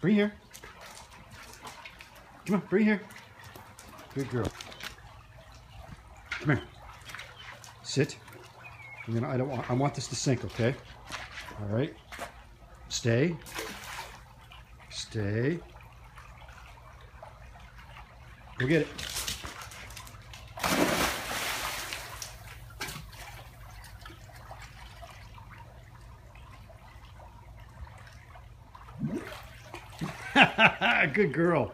Bring here. Come on, bring here. Good girl. Come here. Sit. I want this to sink, okay? All right. Stay. Stay. Go get it. Good girl.